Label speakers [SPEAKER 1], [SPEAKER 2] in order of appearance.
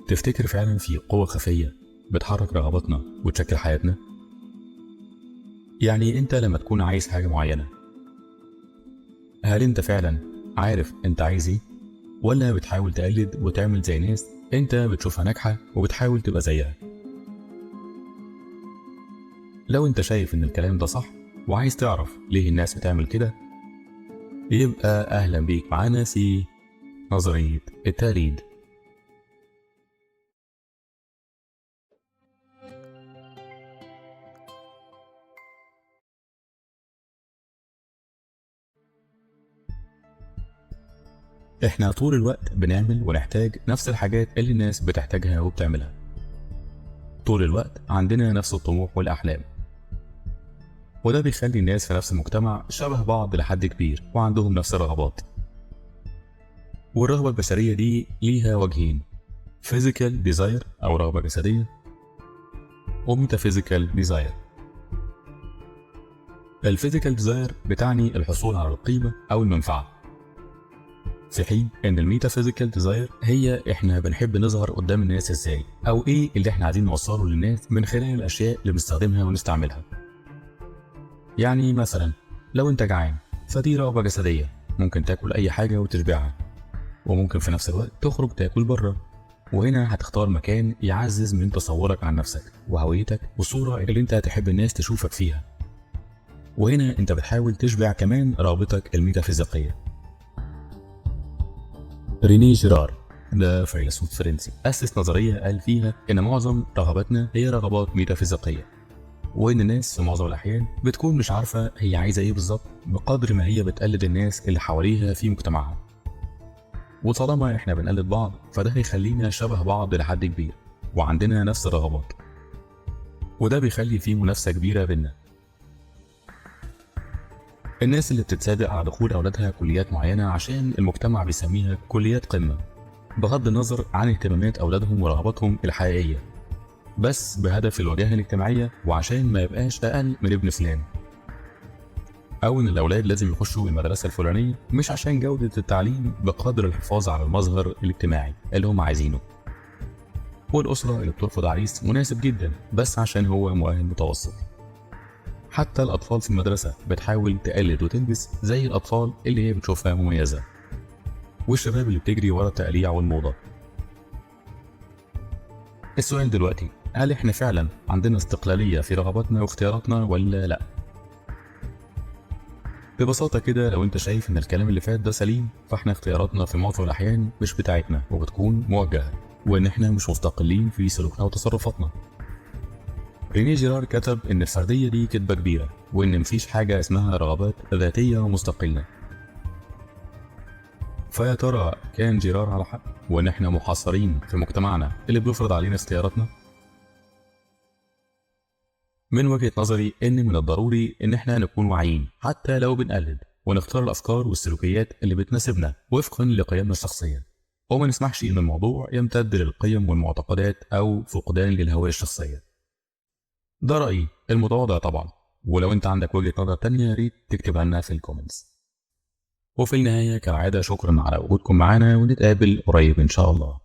[SPEAKER 1] تفتكر فعلا في قوة خفية بتحرك رغباتنا وتشكل حياتنا؟ يعني انت لما تكون عايز حاجة معينة، هل انت فعلا عارف انت عايز ايه؟ ولا بتحاول تقلد وتعمل زي ناس انت بتشوفها ناجحة وبتحاول تبقى زيها؟ لو انت شايف ان الكلام ده صح وعايز تعرف ليه الناس بتعمل كده، يبقى اهلا بيك معانا في نظرية التقليد. احنا طول الوقت بنعمل ونحتاج نفس الحاجات اللي الناس بتحتاجها وبتعملها. طول الوقت عندنا نفس الطموح والأحلام، وده بيخلي الناس في نفس المجتمع شبه بعض لحد كبير وعندهم نفس الرغبات. والرغبة البشرية دي ليها وجهين: physical desire أو رغبة جسدية، وميتافيزيكال desire. الفيزيكال desire بتعني الحصول على القيمة أو المنفعة، في حين ان الميتافيزيكال desire هي احنا بنحب نظهر قدام الناس ازاي، او ايه اللي احنا عايزين نوصله للناس من خلال الاشياء اللي بنستخدمها ونستعملها. يعني مثلا لو انت جعان فدي رغبة جسدية، ممكن تاكل اي حاجة وتشبعها، وممكن في نفس الوقت تخرج تاكل بره، وهنا هتختار مكان يعزز من تصورك عن نفسك وهويتك والصورة اللي انت هتحب الناس تشوفك فيها. وهنا انت بتحاول تشبع كمان رغبتك الميتافيزيقية. ريني جيرار ده فيلسوف فرنسي أسس نظرية قال فيها إن معظم رغباتنا هي رغبات ميتافيزيقية، وإن الناس في معظم الأحيان بتكون مش عارفة هي عايزة إيه بالظبط بقدر ما هي بتقلد الناس اللي حواليها في مجتمعها. وطالما إحنا بنقلد بعض فده هيخلينا شبه بعض لحد كبير وعندنا نفس الرغبات، وده بيخلي فيه منافسة كبيرة بينا. الناس اللي بتتسابق على دخول أولادها كليات معينة عشان المجتمع بيسميها كليات قمة، بغض النظر عن اهتمامات أولادهم ورغباتهم الحقيقية، بس بهدف الوجاهة الاجتماعية وعشان ما يبقاش أقل من ابن فلان. أو إن الأولاد لازم يخشوا المدرسة الفلانية مش عشان جودة التعليم بقدر الحفاظ على المظهر الاجتماعي اللي هم عايزينه. والأسرة اللي بترفض عريس مناسب جدا بس عشان هو مؤهل متوسط. حتى الأطفال في المدرسة بتحاول تقلد وتلبس زي الأطفال اللي هي بتشوفها مميزة، والشباب اللي بتجري ورا التقليع والموضة. السؤال دلوقتي، هل احنا فعلا عندنا استقلالية في رغباتنا واختياراتنا ولا لا؟ ببساطة كده، لو انت شايف ان الكلام اللي فات ده سليم، فاحنا اختياراتنا في معظم الأحيان مش بتاعتنا وبتكون موجهة، وان احنا مش مستقلين في سلوكنا وتصرفاتنا. رينيه جيرار كتب ان الفردية دي كذبة كبيرة، وان مفيش حاجة اسمها رغبات ذاتية ومستقلة. فيا ترى كان جيرار على حق، وان احنا محاصرين في مجتمعنا اللي بيفرض علينا اختياراتنا؟ من وجهة نظري ان من الضروري ان احنا نكون واعيين حتى لو بنقلد، ونختار الافكار والسلوكيات اللي بتناسبنا وفقا لقيمنا الشخصية، وما نسمحش ان الموضوع يمتد للقيم والمعتقدات او فقدان للهوية الشخصية. ده رأيي المتواضع طبعا، ولو انت عندك وجهة نظر تانية يا ريت تكتبها لنا في الكومنتس. وفي النهاية كالعادة شكرا على وجودكم معانا، ونتقابل قريب ان شاء الله.